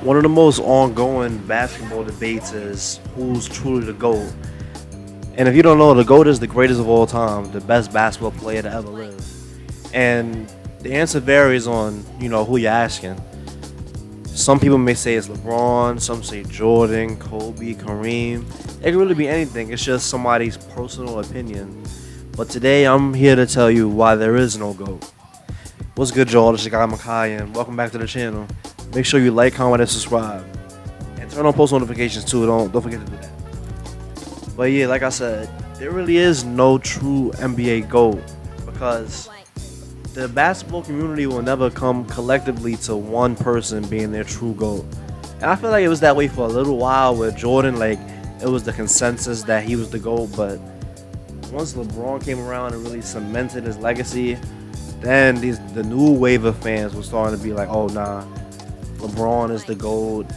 One of the most ongoing basketball debates is who's truly the GOAT. And if you don't know, the GOAT is the greatest of all time, the best basketball player to ever live. And the answer varies on, who you're asking. Some people may say it's LeBron, some say Jordan, Kobe, Kareem. It can really be anything. It's just somebody's personal opinion. But today I'm here to tell you why there is no GOAT. What's good, y'all? This is your guy Makai, and welcome back to the channel. Make sure you like, comment, and subscribe. And turn on post notifications too. Don't forget to do that. But yeah, like I said, there really is no true NBA GOAT because the basketball community will never come collectively to one person being their true GOAT. And I feel like it was that way for a little while with Jordan. Like, it was the consensus that he was the GOAT, but once LeBron came around and really cemented his legacy, then the new wave of fans were starting to be like, oh nah, LeBron is the GOAT.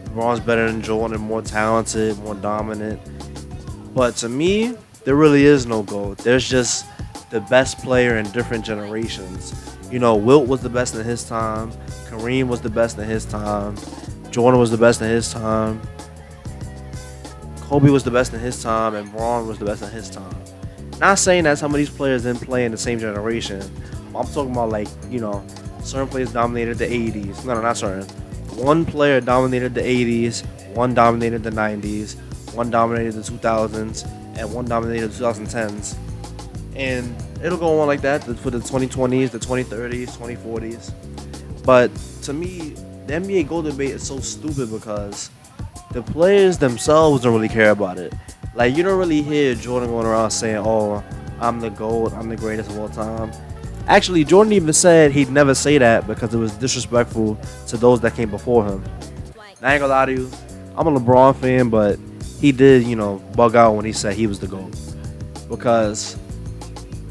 LeBron's better than Jordan, more talented, more dominant. But to me, there really is no GOAT. There's just the best player in different generations. Wilt was the best in his time. Kareem was the best in his time. Jordan was the best in his time. Kobe was the best in his time, and Braun was the best in his time. Not saying that some of these players didn't play in the same generation. I'm talking about certain players dominated the 80s. No, not certain. One player dominated the 80s, one dominated the 90s, one dominated the 2000s, and one dominated the 2010s. And it'll go on like that for the 2020s, the 2030s, 2040s. But to me, the NBA GOAT debate is so stupid because the players themselves don't really care about it. Like, you don't really hear Jordan going around saying, oh, I'm the GOAT, I'm the greatest of all time. Actually, Jordan even said he'd never say that because it was disrespectful to those that came before him. And I ain't gonna lie to you, I'm a LeBron fan, but he did, bug out when he said he was the GOAT. Because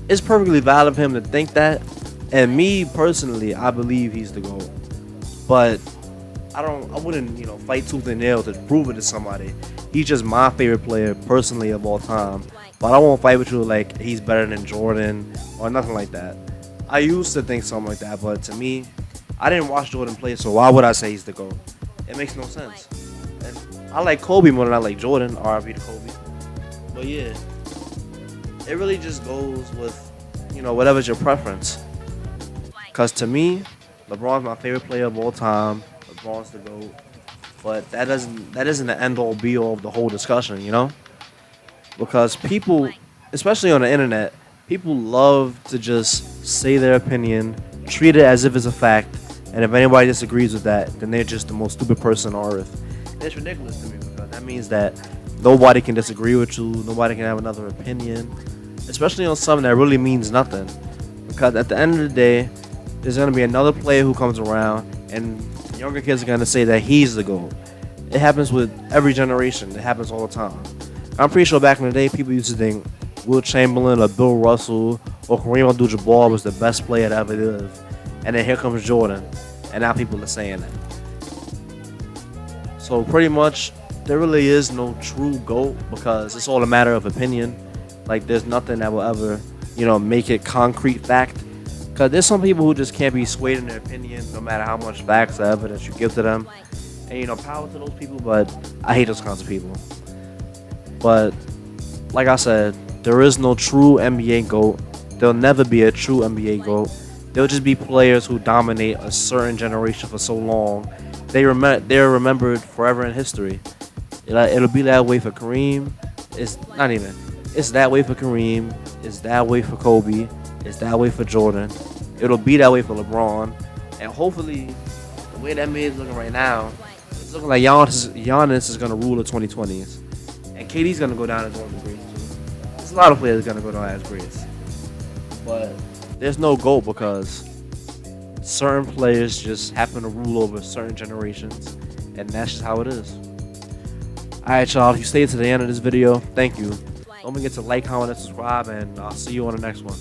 it's perfectly valid for him to think that. And me, personally, I believe he's the GOAT. But I wouldn't, fight tooth and nail to prove it to somebody. He's just my favorite player, personally, of all time. But I won't fight with you like he's better than Jordan or nothing like that. I used to think something like that, but to me, I didn't watch Jordan play, so why would I say he's the GOAT? It makes no sense. And I like Kobe more than I like Jordan, RIP to Kobe. But yeah, it really just goes with, whatever's your preference. Because to me, LeBron's my favorite player of all time. LeBron's the GOAT. But that isn't the end all be all of the whole discussion, Because people, especially on the internet, people love to just say their opinion, treat it as if it's a fact, and if anybody disagrees with that, then they're just the most stupid person on earth. And it's ridiculous to me because that means that nobody can disagree with you, nobody can have another opinion, especially on something that really means nothing. Because at the end of the day, there's going to be another player who comes around, and younger kids are going to say that he's the GOAT. It happens with every generation. It happens all the time. I'm pretty sure back in the day, people used to think Wilt Chamberlain or Bill Russell or Kareem Abdul-Jabbar was the best player to ever live. And then here comes Jordan. And now people are saying that. So pretty much, there really is no true GOAT because it's all a matter of opinion. Like, there's nothing that will ever, make it concrete fact. Because there's some people who just can't be swayed in their opinion no matter how much facts or evidence you give to them. And, power to those people, but I hate those kinds of people. But, like I said, there is no true NBA GOAT. There'll never be a true NBA GOAT. There'll just be players who dominate a certain generation for so long. They're remembered forever in history. It'll be that way for Kareem. It's that way for Kareem. It's that way for Kobe. It's that way for Jordan. It'll be that way for LeBron. And hopefully, the way that NBA is looking right now, it's looking like Giannis is going to rule the 2020s. And KD's going to go down as one of the greats too. There's a lot of players going to go down as greats. But there's no GOAT because certain players just happen to rule over certain generations. And that's just how it is. Alright, y'all. If you stayed to the end of this video, thank you. Don't forget to like, comment, and subscribe. And I'll see you on the next one.